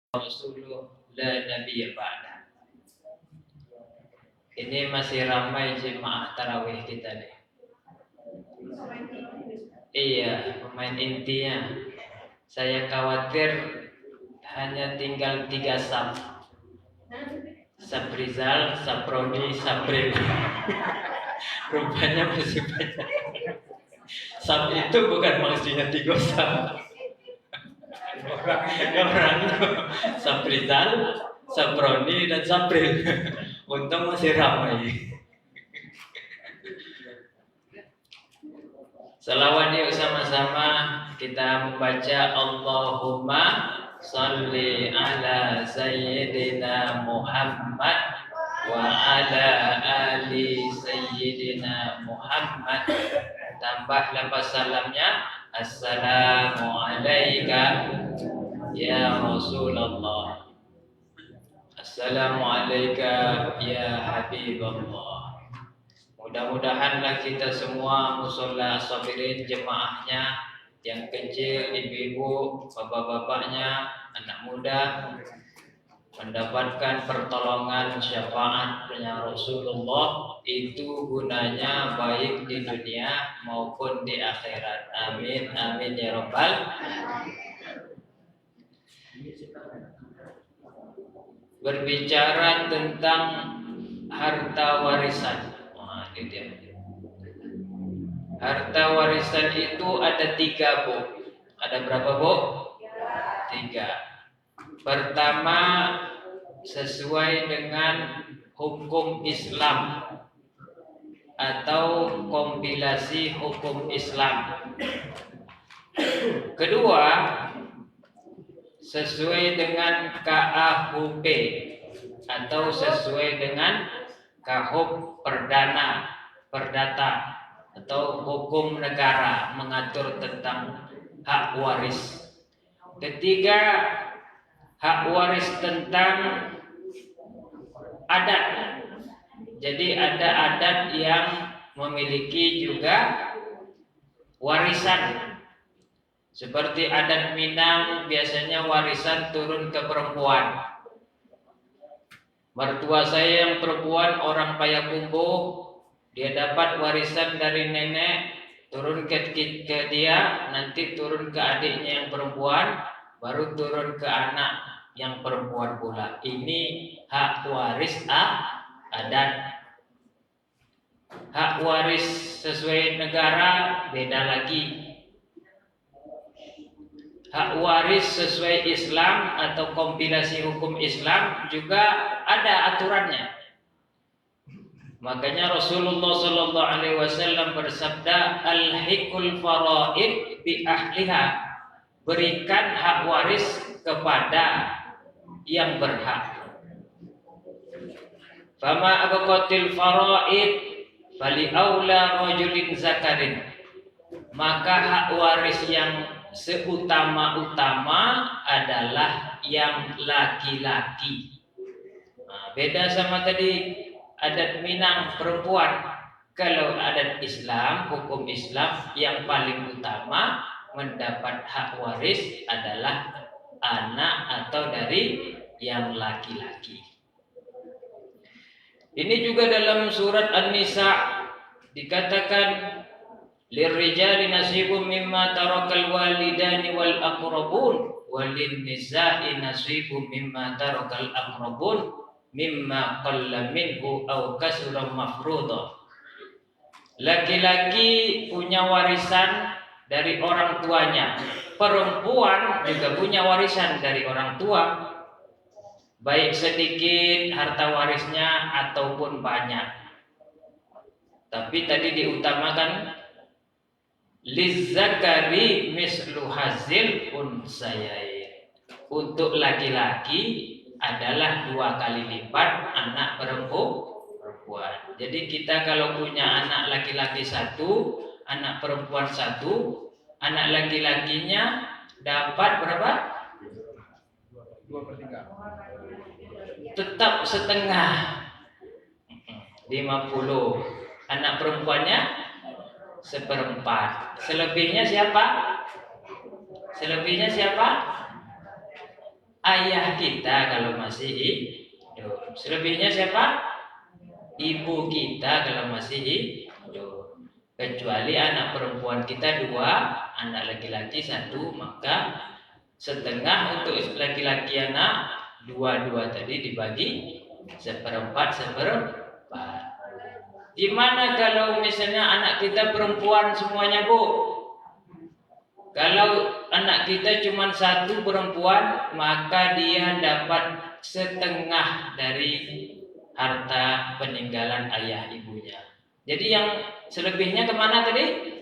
Rasulullah la nabiyya ba'da. Ini masih ramai jemaah tarawih kita nih. Iya, pemain intinya. Saya khawatir hanya tinggal 3 sab. Sabrizal, Saprodi, Sabril. Rupanya masih banyak. Sab itu bukan maksudnya 3 sab. Orang Sabrizal, Saprodi, dan Sabril. Untung masih ramai. Salawat yuk sama-sama kita membaca Allahumma sholli ala sayyidina Muhammad wa ala ali sayyidina Muhammad. Tambah lafaz salamnya, assalamu alayka ya Rasulullah, assalamu alayka ya Habibullah. Mudah-mudahanlah kita semua mushola sabirin jemaahnya, yang kecil, ibu-ibu, bapak-bapaknya, anak muda, mendapatkan pertolongan syafaatnya Rasulullah. Itu gunanya baik di dunia maupun di akhirat. Amin, amin ya rabbal. Berbicara tentang harta warisan. Harta warisan itu ada 3, Bu. Ada berapa, Bu? 3. Pertama, sesuai dengan hukum Islam atau kompilasi hukum Islam. Kedua, sesuai dengan KAHUP atau sesuai dengan KAHUP perdata atau hukum negara mengatur tentang hak waris. Ketiga, hak waris tentang adat. Jadi ada adat yang memiliki juga warisan. Seperti adat Minang, biasanya warisan turun ke perempuan. Mertua saya yang perempuan orang Payakumbuh, dia dapat warisan dari nenek, turun ke dia, nanti turun ke adiknya yang perempuan, baru turun ke anak yang perempuan pula. Ini hak waris adat. Hak waris sesuai negara beda lagi. Hak waris sesuai Islam atau kompilasi hukum Islam juga ada aturannya. Makanya Rasulullah sallallahu alaihi wasallam bersabda, "Al-hiqul faraid bi ahliha." Berikan hak waris kepada yang berhak. Fama abqatil faraid fali aula rajulin zakarin. Maka hak waris yang seutama-utama adalah yang laki-laki. Nah, beda sama tadi adat Minang perempuan. Kalau adat Islam, hukum Islam, yang paling utama mendapat hak waris adalah anak atau dari yang laki-laki. Ini juga dalam surat An-Nisa dikatakan, lirrijali nasibum mimma tarakal walidani wal aqrabun walin nisa'i nasibum mimma tarakal aqrabun mimma qalla minhu aw kasura mafruḍa. Laki-laki punya warisan dari orang tuanya, perempuan juga punya warisan dari orang tua, baik sedikit harta warisnya ataupun banyak. Tapi tadi diutamakan lizzakari mislu hazil unsayain. Untuk laki-laki adalah 2 kali lipat anak perempuan. Jadi kita kalau punya anak laki-laki 1, anak perempuan 1, anak laki-lakinya dapat berapa? 2/3. Tetap setengah, 50. Anak perempuannya 1/4. Selebihnya siapa? ayah kita kalau masih hidup. Selebihnya siapa? Ibu kita kalau masih hidup. Kecuali anak perempuan kita 2, anak laki-laki 1, maka setengah untuk laki-laki anak 2 tadi dibagi seperempat. Gimana kalau misalnya anak kita perempuan semuanya, Bu? Kalau anak kita cuma 1 perempuan, maka dia dapat setengah dari harta peninggalan ayah ibunya. Jadi yang selebihnya kemana tadi?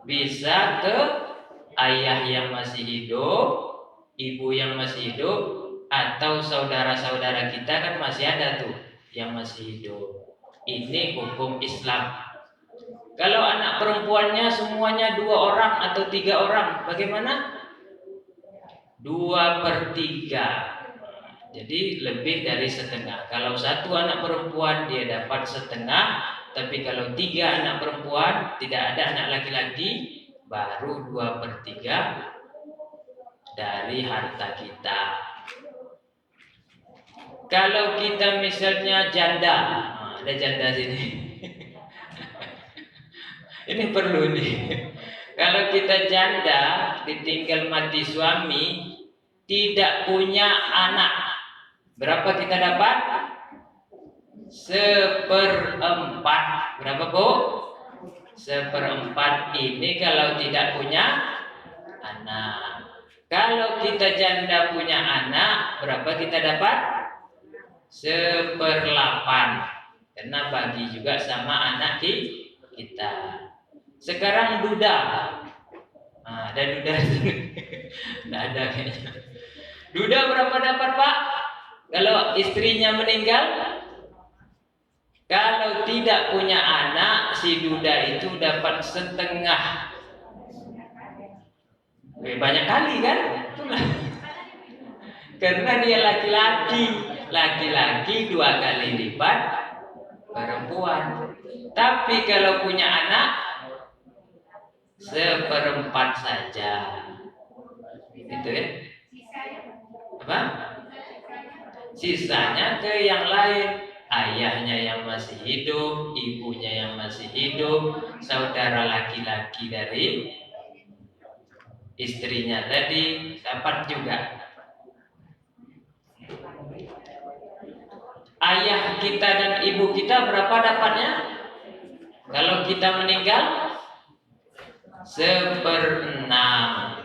Bisa ke ayah yang masih hidup, ibu yang masih hidup, atau saudara-saudara kita kan masih ada tuh yang masih hidup. Ini hukum Islam. Kalau anak perempuannya semuanya 2 orang atau 3 orang, bagaimana? 2/3. Jadi lebih dari setengah. Kalau 1 anak perempuan dia dapat setengah, tapi kalau 3 anak perempuan tidak ada anak laki-laki, baru 2/3 dari harta kita. Kalau kita misalnya janda, ada janda sini. Ini perlu nih. Kalau kita janda, ditinggal mati suami, tidak punya anak, berapa kita dapat? 1/4. Berapa, Bu? 1/4 ini kalau tidak punya anak. Kalau kita janda punya anak, berapa kita dapat? 1/8. Karena bagi juga sama anak kita. Sekarang duda. Ada duda sini. Tidak ada kayaknya. Duda berapa dapat, Pak? Kalau istrinya meninggal, kalau tidak punya anak, si duda itu dapat setengah. Banyak kali kan? Karena dia laki-laki 2 kali lipat perempuan. Tapi kalau punya anak 1/4 saja. Gitu ya. Apa? Sisanya ke yang lain. Ayahnya yang masih hidup, ibunya yang masih hidup, saudara laki-laki dari istrinya tadi dapat juga. Ayah kita dan ibu kita berapa dapatnya? Kalau kita meninggal 1/6.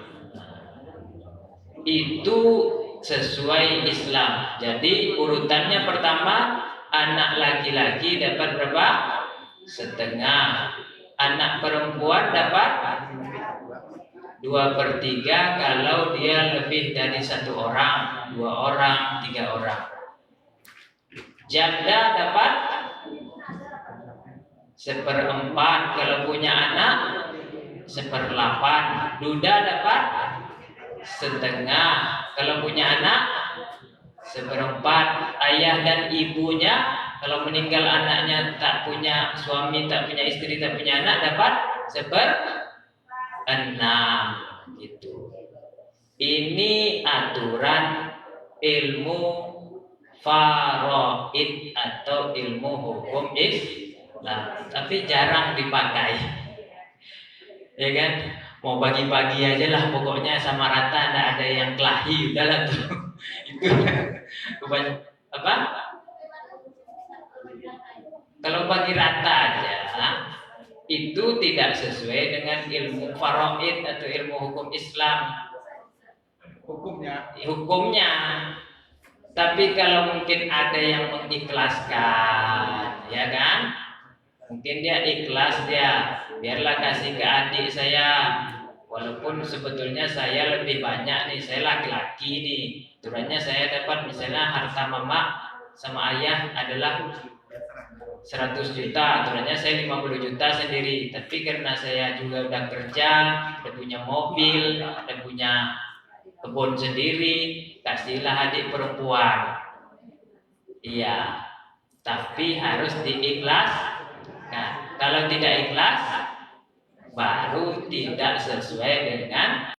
Itu sesuai Islam. Jadi urutannya pertama, anak laki-laki dapat berapa? Setengah. Anak perempuan dapat 2/3 kalau dia lebih dari 1 orang, 2 orang, 3 orang. Janda dapat 1/4 kalau punya anak, 1/8. Duda dapat setengah kalau punya anak, 1/4. Ayah dan ibunya kalau meninggal anaknya tak punya suami, tak punya istri, tak punya anak, dapat 1/6 gitu. Ini aturan ilmu faraid atau ilmu hukum Islam, tapi jarang dipakai. Ya kan? Mau bagi-bagi aja lah, pokoknya sama rata, tidak ada yang kelahi, udahlah tuh. Itu apa? Kalau bagi rata aja, itu tidak sesuai dengan ilmu faraid atau ilmu hukum Islam. Hukumnya. Tapi kalau mungkin ada yang mengikhlaskan, ya kan? Mungkin dia ikhlas, dia biarlah kasih ke adik saya, walaupun sebetulnya saya lebih banyak nih, saya laki-laki nih, aturannya saya dapat misalnya harta mama sama ayah adalah 100 juta, aturannya saya 50 juta sendiri. Tapi karena saya juga udah kerja, udah punya mobil, udah punya kebun sendiri, kasihlah adik perempuan. Iya, tapi harus diikhlas. Nah, kalau tidak ikhlas, baru tidak sesuai dengan